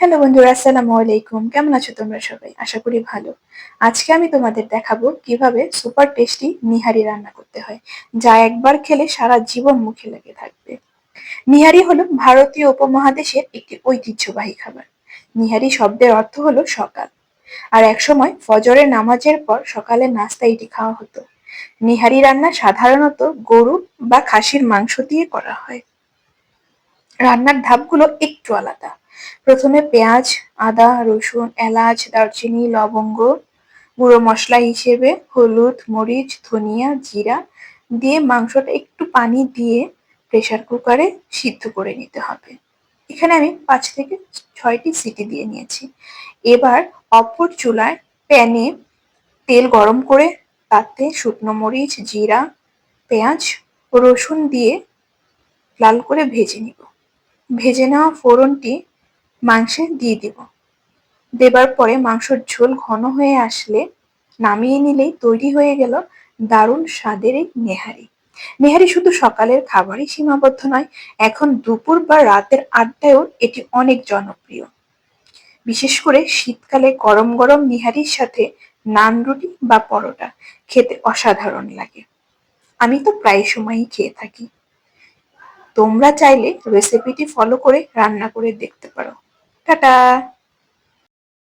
Hello বন্ধুরা, আসসালামু আলাইকুম। কেমন আছো তোমরা সবাই? আশা করি ভালো। আজকে আমি তোমাদের দেখাবো কিভাবে সুপার টেস্টি নিহারি রান্না করতে হয়, যা একবার খেলে সারা জীবন মুখে লেগে থাকবে। নিহারি হলো ভারতীয় উপমহাদেশের একটি ঐতিহ্যবাহী খাবার। নিহারি শব্দের অর্থ হলো সকাল, আর একসময় ফজরের নামাজের পর সকালের নাস্তায় এটি খাওয়া হতো। নিহারি রান্না সাধারণত গরু বা খাসির মাংস দিয়ে করা হয়। রান্নার ধাপগুলো একটু আলাদা। প্রথমে পেঁয়াজ, আদা, রসুন, এলাচ, দারচিনি, লবঙ্গ, গুঁড়ো মশলা হিসেবে হলুদ, মরিচ, ধনিয়া, জিরা দিয়ে মাংসটা একটু পানি দিয়ে প্রেসার কুকারে সিদ্ধ করে নিতে হবে। এখানে আমি ৫ থেকে ৬টি সিটি দিয়ে নিয়েছি। এবার অপর চুলায় প্যানে তেল গরম করে তাতে শুকনো মরিচ, জিরা, পেঁয়াজ ও রসুন দিয়ে লাল করে ভেজে নিব। ভেজে নেওয়া ফোড়নটি মাংসে দিয়ে দিব। দেবার পরে মাংসর ঝোল ঘন হয়ে আসলে নামিয়ে নিলেই তৈরি হয়ে গেল দারুণ স্বাদের এই নেহারি। নেহারি শুধু সকালের খাবারই সীমাবদ্ধ নয়, এখন দুপুর বা রাতের আড্ডায়ও এটি অনেক জনপ্রিয়। বিশেষ করে শীতকালে গরম গরম নেহারির সাথে নান, রুটি বা পরোটা খেতে অসাধারণ লাগে। আমি তো প্রায় সময়ই খেয়ে থাকি। তোমরা চাইলে রেসিপিটি ফলো করে রান্না করে দেখতে পারো। টাটা।